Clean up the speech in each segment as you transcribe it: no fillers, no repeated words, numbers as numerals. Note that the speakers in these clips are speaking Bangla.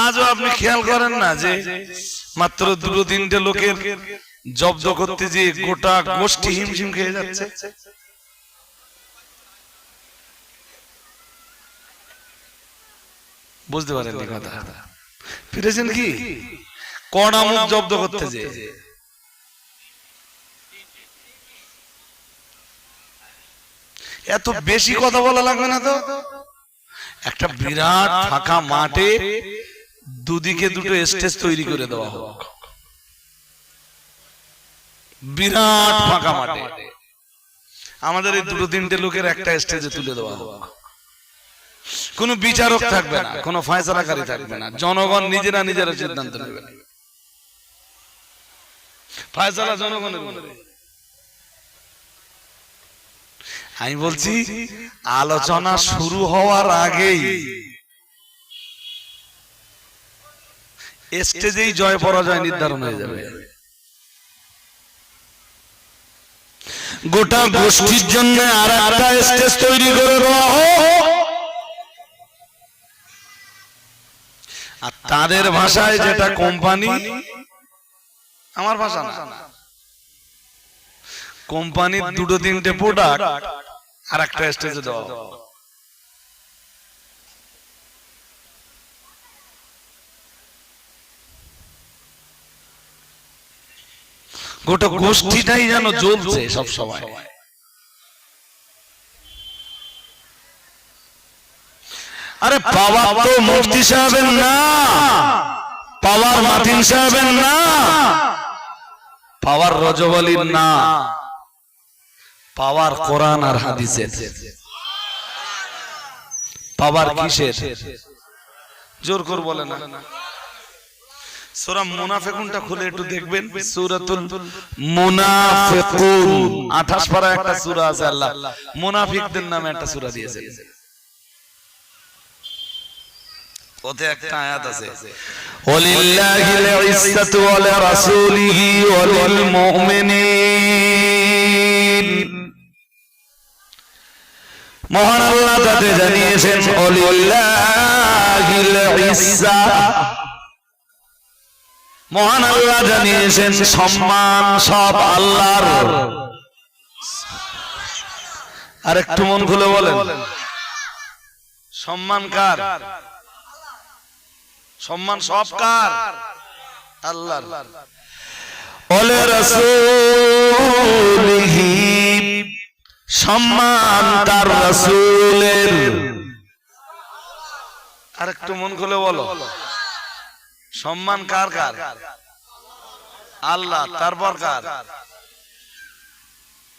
আজও আপনি খেয়াল করেন না যে মাত্র 2-3টে লোকের জব্দ করতে যে গোটা গোষ্ঠী হিমশিম খেয়ে যাচ্ছে। বুঝতে পারেন কথা ফিরেছেন কি? কড়া মুখ জব্দ করতে যে এত বেশি কথা বলা লাগবে না তো। একটা বিরাট ফাঁকা মাঠে দুদিকে দুটো স্টেজ তৈরি করে দেওয়া হোক, বিরাট ফাঁকা মাঠে আমাদের এই 2-3টে লোকের একটা স্টেজে তুলে দেওয়া হোক। কোনো বিচারক থাকবে না, কোনো ফয়সালাকারী থাকবে না, জনগণ নিজেরা নিজেরা সিদ্ধান্ত নেবে। ফয়সালা জনগণের উপরে। আমি বলছি আলোচনা শুরু হওয়ার আগেই স্টেজেই জয় পরাজয় নির্ধারণ হয়ে যাবে। গোটা গোষ্ঠীর জন্য আর একটা স্টেজ তৈরি করে দেওয়া হোক, আর তাদের ভাষায় যেটা কোম্পানি, আমার ভাষা না, কোম্পানির 2-3টে প্রোডাক্ট আর একটা স্টেজে দেওয়া হোক। গোটা গোষ্ঠীটাই যেন জ্বলছে সব সময়। আরে পাওয়ার তো মুফতি সাহেবের না, পাওয়ার মাতিন সাহেবের না, পাওয়ার রজব আলীর না, পাওয়ার কোরআন আর হাদিসের। পাওয়ার কিসের? জোর করে বলে না। সূরা মুনাফিকুনটা খুলে একটু দেখবেন, সূরাতুল মুনাফিকুন 28 পারা একটা সূরা আছে। আল্লাহ মুনাফিকদের নামে একটা সূরা দিয়েছেন। ওতে একটা আয়াত আছে, ওয়ালিল্লাহিল ইজ্জাতু ওয়া লিরাসূলিহি ওয়া লিল মুমিনিন। মহান আল্লাহ তাতে জানিয়েছেন ওয়ালিল্লাহিল ইজ্জা, মহান আল্লাহ জানিয়েছেন সম্মান সব আল্লাহর। আর একটু মন খুলে বলেন সম্মান কার? সম্মান সব কার? আল্লাহর। ওলে রাসূলিহি, সম্মান তার রাসূলের। আর একটু মন খুলে বলো সম্মান কার কার? আল্লাহ। তারপর কার?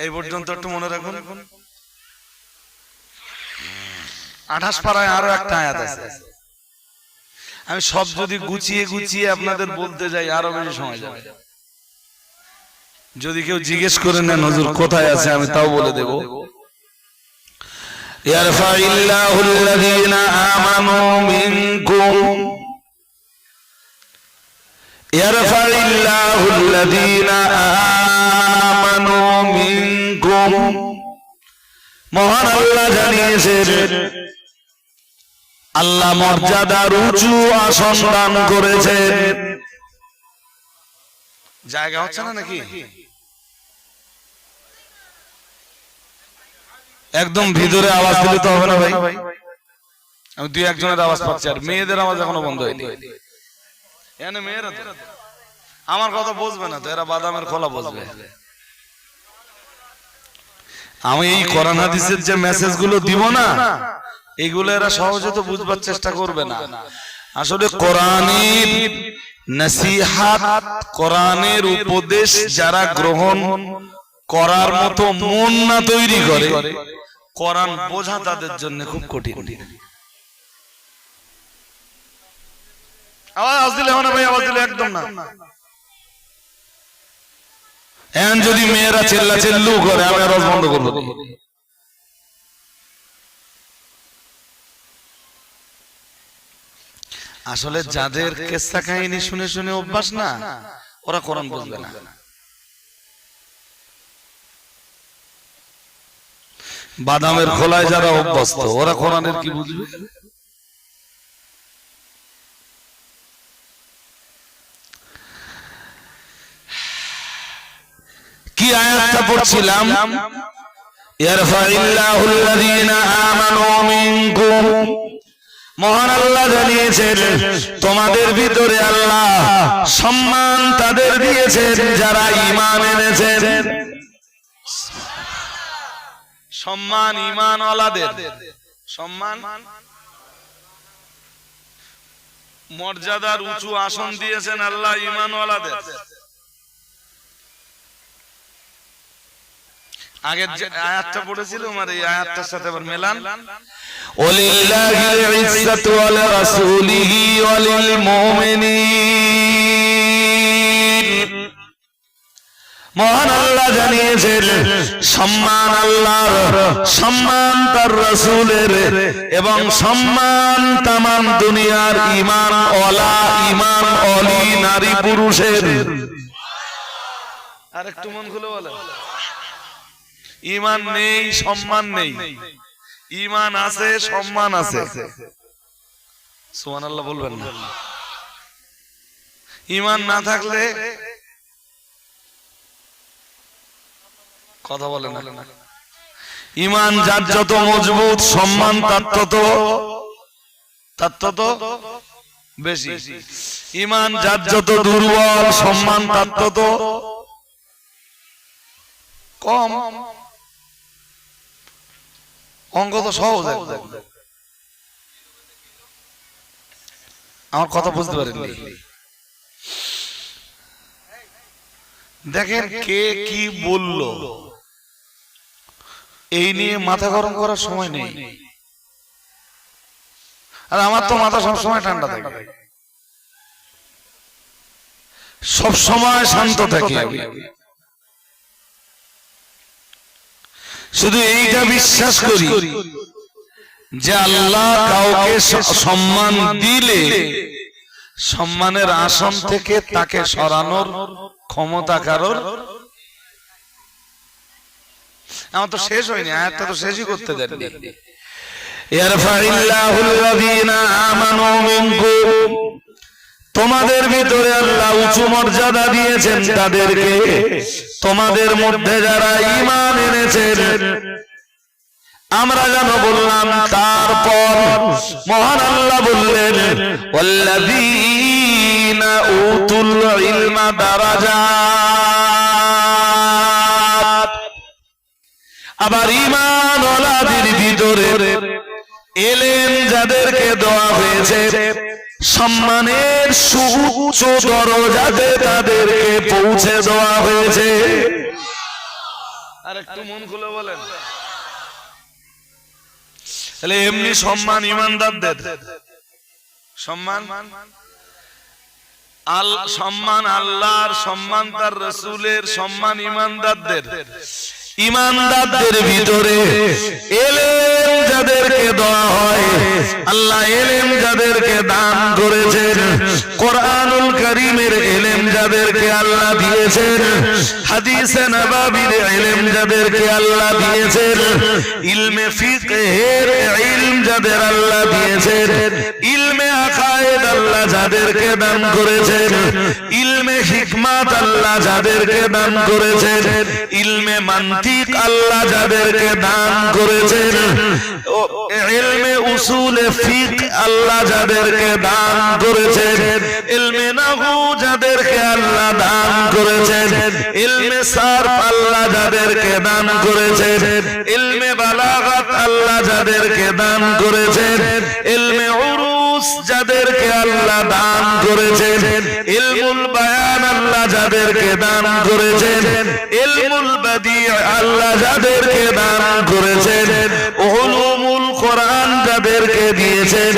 এই পর্যন্ত একটু মনে রাখুন। 28 পারায় আরো একটা আয়াত আছে। আমি সব যদি গুছিয়ে গুছিয়ে আপনাদের বলতে যাই আরো বেশি সময় যাবে। যদি কেউ জিজ্ঞেস করে নেন হুজুর কোথায় আছে, আমি তাও বলে দেব। ইয়ারফাইল্লাহুল লাযীনা আমানু মিনকুম, ইয়ারফাইল্লাহুল লাযীনা আমানু মিনকুম। মহান আল্লাহ জানিয়েছেন আল্লাহ মর্যাদার উঁচু আসন দান করেছেন। জায়গা হচ্ছে না নাকি? একদম ভিতরে আওয়াজ দিলে তো হবে না ভাই। আমি 2-1 জনের আওয়াজ পাচ্ছি, আর মেয়েদের আওয়াজ এখনো বন্ধ হয়নি। এখানে মেয়েরা তো আমার কথা বুঝবে না তো, এরা বাদামের খোলা বুঝবে। আমি এই কোরআন হাদিসের যে মেসেজ গুলো দিব না, এগুলো এরা সহজে তো বুঝবার চেষ্টা করবে না। আসলে কোরআনের নসিহত, কোরআনের উপদেশ যারা গ্রহণ করার মতো মন না তৈরি করে, কোরআন বোঝা তাদের জন্য খুব কঠিন। আওয়াজ দিলে হবে না ভাই, আওয়াজ দিলে একদম না। এখন যদি মেয়েরা চেল্লা চেল্লু করে, আমি আওয়াজ বন্ধ করবো। আসলে যাদের কিসসা কাহিনী শুনে শুনে অভ্যাস না, ওরা কোরআন বুঝবে না। বাদামের খোলায় যারা অভ্যস্ত, ওরা কোরআনের কি বুঝবে? কি আয়াতটা পড়ছিলাম? ইয়ারফাইল্লাহুল্লাযীনা আমানু মিনকুম, মহান আল্লাহ জানিয়েছেন তোমাদের ভিতরে আল্লাহ সম্মান তাদের দিয়েছেন যারা ঈমান এনেছেন। সম্মান ঈমানওয়ালাদের, সম্মান মর্যাদার উঁচু আসন দিয়েছেন আল্লাহ ঈমানওয়ালাদের। আগের যে আয়াতটা পড়েছিলাম আর এই আয়াতটার সাথে আবার মেলান। ওয়ালিল্লাহিল ইজ্জাতু ওয়া লিরাসূলিহি ওয়া লিল মুমিনিন, মহান আল্লাহ জানিয়েছেন সম্মান আল্লাহর, সম্মান তার রাসূলের, এবং সম্মান তামাম দুনিয়ার ঈমান ওয়ালা, ঈমান ওয়ালি নারী পুরুষের। আরেকটু মন খুলে বলেন। ঈমান নেই সম্মান নেই, ঈমান আছে সম্মান আছে। সুবহানাল্লাহ বলবেন না? ঈমান না থাকলে কথা বলেন না। ঈমান যার যত মজবুত সম্মান তার তত বেশি। ঈমান যার যত দুর্বল সম্মান তার তত কম। অঙ্ক তো সহজ। আমার কথা বুঝতে পারেননি? দেখেন কে কি বলল, এই নিয়ে মাথা গরম করার সময় নেই। আর আমার তো মাথা সবসময় ঠান্ডা থাকে, সবসময় শান্ত থাকি। শুধু এইটা বিশ্বাস করি যে আল্লাহ কাউকে সম্মান দিলে সম্মানের আসন থেকে তাকে সরানোর ক্ষমতা কারোর। আমার তো শেষ হয়নি, আয়াতটা তো শেষই করতে দেননি। ইয়ারফাইল্লাহুল্লাযীনা আমানু মিনকুম, তোমাদের ভিতরে আল্লাহ উঁচু মর্যাদা দিয়েছেন তাদেরকে, তোমাদের মধ্যে যারা ঈমান এনেছেন। আমরা যেন বললাম, তারপর মহান আল্লাহ বললেন ওয়াল্লাযীনা উতুল ইলমা দারাজাত। আবার ঈমানওয়ালাদের ভিতরে এলেম যাদেরকে দেওয়া হয়েছে, সম্মানের সুউচ্চ দরজাতে তাদেরকে পৌঁছে দেওয়া হয়েছে। আর একটু মন খুলে বলেন। তাহলে এমনি সম্মান ঈমানদারদের, সম্মান আল্লাহর, সম্মান তার রাসূলের, সম্মান ঈমানদারদের। ঈমানদারদের ভিতরে এলেম যাদেরকে দেওয়া হয়, আল্লাহ এলেম যাদেরকে দান করেছেন, কোরআনুল কারীমের এলেম যাদেরকে আল্লাহ দিয়েছেন, হাদিসে নববীর এলেম যাদেরকে আল্লাহ দিয়েছেন, ইলমে ফিকহের ইলম যাদের আল্লাহ দিয়েছেন, ইলমে আকায়েদ আল্লাহ যাদেরকে দান করেছেন, ইলমে হিকমাত আল্লাহ যাদেরকে দান করেছেন, ইলমে মানতিক আল্লাহ যাদেরকে দান করেছেন, ইলমে উসুলে ফিক আল্লাহ যাদেরকে দান করেছেন, ইলমে নাহু যাদেরকে আল্লাহ দান করেছেন, ইলমে সারফ আল্লাহ যাদেরকে দান করেছেন, ইলমে বালাগাত আল্লাহ যাদেরকে দান করেছেন, ইলমে উরুস যাদেরকে আল্লাহ দান করেছেন, ইলমুল বায়ান আল্লাহ যাদেরকে দান করেছেন, ইলমুল বাদি আল্লাহ যাদেরকে দান করেছেন, উলুমুল কোরআন যাদেরকে দিয়েছেন,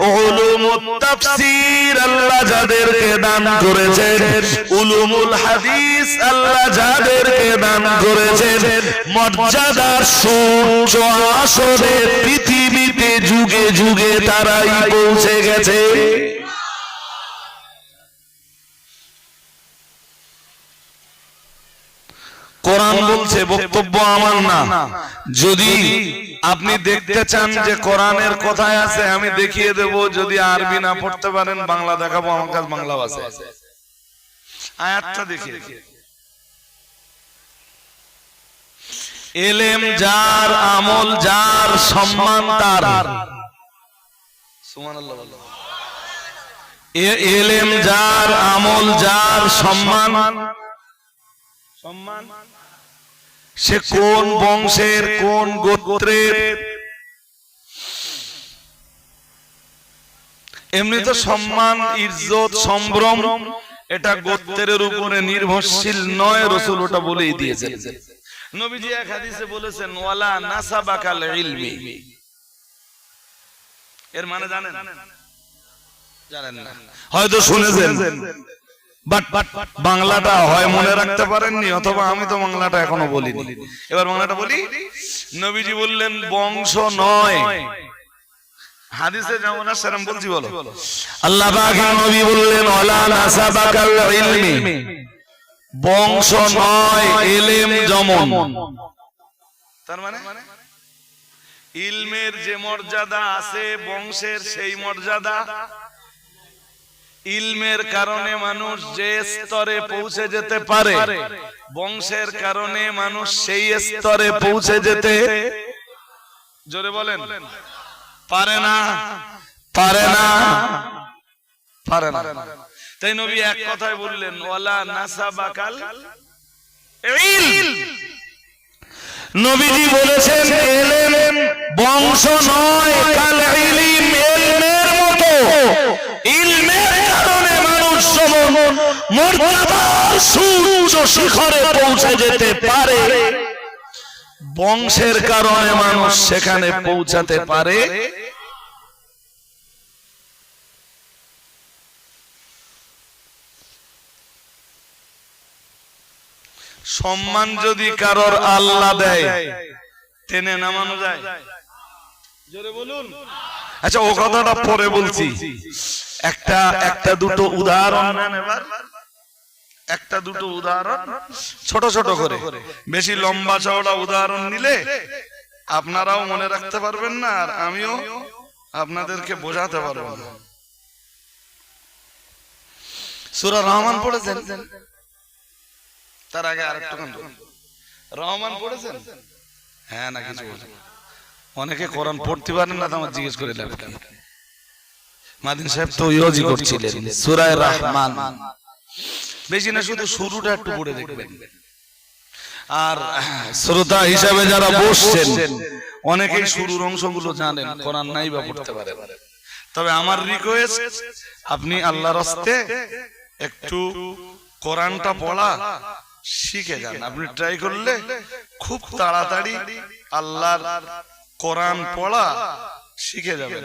উলুমুত তাফসীর আল্লাহ যাদেরকে দান করেছেন, উলুমুল হাদিস আল্লাহ যাদেরকে দান করেছেন, মর্যাদার সুউচ্চ আসনে পৃথিবীতে যুগে যুগে তারাই পৌঁছে গেছে। কোরআন বলছে, বক্তব্য আমার না। যদি আপনি দেখতে চান যে কোরআনের কোথায় আছে, আমি দেখিয়ে দেব। যদি আরবি না পড়তে পারেন বাংলা দেখাবো, আমার কাছে বাংলা ভাষা আছে। আয়াতটা দেখিয়ে এলেম যার, আমল যার, সম্মান তার। সুবহানাল্লাহ বলো। এলেম যার, আমল যার, সম্মান সে কোন বংশের, কোন গোত্রের। এমনি তো সম্মান, ইজ্জত, সম্ভ্রম এটা গোত্রের উপরে নির্ভরশীল নয়, রাসূল ওটা বলেই দিয়েছেন। নবীজি এক হাদিসে বলেছেন ওয়ালা নাসাবাকাল ইলমি। এর মানে জানেন? জানেন না, হয়তো শুনেছেন, বাট বাংলাটা হয় মনে রাখতে পারেননি, অথবা আমি তো বাংলাটা এখনো বলিনি। এবার বাংলাটা বলি। নবীজি বললেন বংশ নয়, হাদিসে যেমন আছে সেরকম বলছি, বলো। আল্লাহ পাকের নবী বললেন ওয়ালা নাসাবাকাল ইলমি, বংশ নয়, ইলম যেমন। তার মানে ইলমের যে মর্যাদা আছে বংশের সেই মর্যাদা। ইলমের কারণে মানুষ যে স্তরে পৌঁছে যেতে পারে, বংশের কারণে মানুষ সেই স্তরে পৌঁছে যেতে, জোরে বলেন, পারে না, পারে না, পারে না। তাই নবী এক কথায় বললেন ওয়ালা নাসাবাকাল ইলম। নবীজি বলেছেন ইলম বংশ নয়, কাল ইলম, ইলমের মতো। ইলমের কারণে মানুষ মর্যাদার সুউচ্চ শিখরে পৌঁছে যেতে পারে, বংশের কারণে মানুষ সেখানে পৌঁছাতে পারে। সম্মান যদি কারোর আল্লাহ দেয় টেনে নামানো যায়? জোরে বলুন। আচ্ছা, ও কথাটা পরে বলছি, একটা দুটো উদাহরণ নেন এবার, একটা দুটো উদাহরণ ছোট ছোট করে। বেশি লম্বা চওড়া উদাহরণ নিলে আপনারাও মনে রাখতে পারবেন না, আর আমিও আপনাদেরকে বোঝাতে পারবো না। সূরা রহমান পড়েছেন? তার আগে আরেকটু রহমান পড়েছেন? হ্যাঁ না কিছু বলেন। অনেকে কোরআন পড়তে পারেন না, তো আমার জিজ্ঞেস করে লাভ কি? মাদিন সাহেব তো ইয়োজি করছিলেন সূরা রহমান। বেশি না, শুধু শুরুটা একটু পড়ে দেখবেন। আর শ্রোতা হিসাবে যারা বসছেন অনেকেই শুরুর অংশগুলো জানেন, কোরআন নাই বা পড়তে পারে। তবে আমার রিকোয়েস্ট, আপনি আল্লাহর রাস্তে একটু কোরআনটা পড়া শিখে যান। আপনি ট্রাই করলে খুব তাড়াতাড়ি আল্লাহর কোরআন পড়া শিখে যাবেন,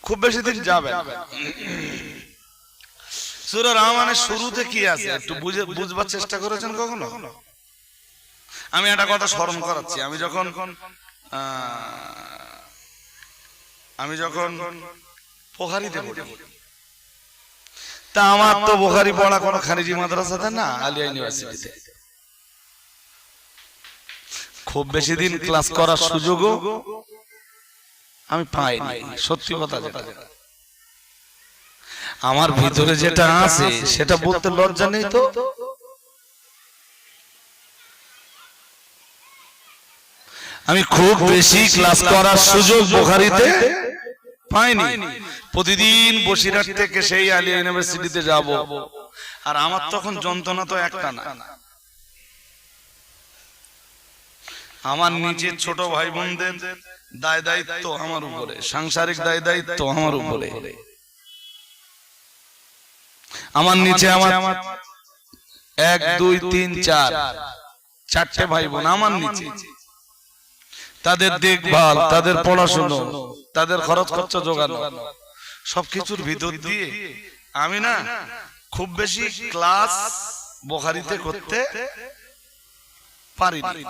খুব বেশি দিন যাবে না। সূরা রহমানের শুরুতে কি আছে একটু বুঝবার চেষ্টা করেছেন কখনো? আমি একটা কথা স্মরণ করাচ্ছি। আমি যখন বুখারীতে পড়ি, তা আমার তো বুখারী পড়া কোনো খারিজি মাদ্রাসাতে না, আলিয়া ইউনিভার্সিটিতে। খুব বেশি দিন ক্লাস করার সুযোগও আমি পাইনি, সত্যি কথা যেটা। আমার ভিতরে যেটা আছে সেটা বলতে লজ্জা নেই তো। আমি খুব বেশি ক্লাস করার সুযোগ বুখারীতে পাইনি। প্রতিদিন বসিরহাট থেকে সেই আলিয়া ইউনিভার্সিটিতে যাব, আর আমার তখন যন্ত্রণা তো একটা না, আমার নিজের ছোট ভাই বোনদের দায় দায়িত্ব আমার উপরে, সাংসারিক দায় দায়িত্ব আমার উপরে। আমার নিচে আমার 1 2 3 4 চারটে ভাই বোন আমার নিচে। তাদের দেখভাল, তাদের পড়াশোনা, তাদের খরচ খরচা জোগানো, সবকিছুর ভিতর দিয়ে আমি না খুব বেশি ক্লাস বুখারীতে করতে পারিনি।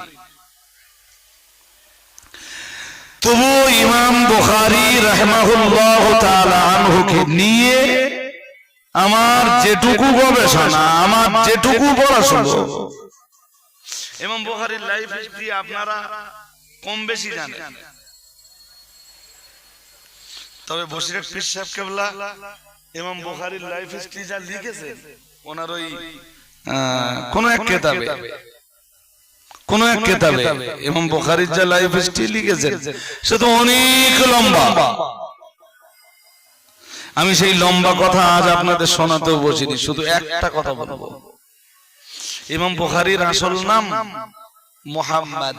তবু ইমাম বুখারী রাহিমাহুল্লাহু তাআলা আনহুকে নিয়ে আমার যেটুকু গবেষণা, আমার যেটুকু পড়াশোনা, ইমাম বুখারীর লাইফ হিস্ট্রি আপনারা কম বেশি জানেন। তবে বসিরহাট পীর সাহেব কেবলা ইমাম বুখারীর লাইফ হিস্ট্রি যা লিখেছেন ওনার ওই কোন এক কিতাবে, কোন এক কিতাবে ইমাম বুখারীর যে লাইফ হিস্ট্রি লিখেছেন সে তো অনেক লম্বা। আমি সেই লম্বা কথা আজ আপনাদের শোনাতেও বসিনি, শুধু একটা কথা বলবো। ইমাম বুখারীর আসল নাম মুহাম্মদ।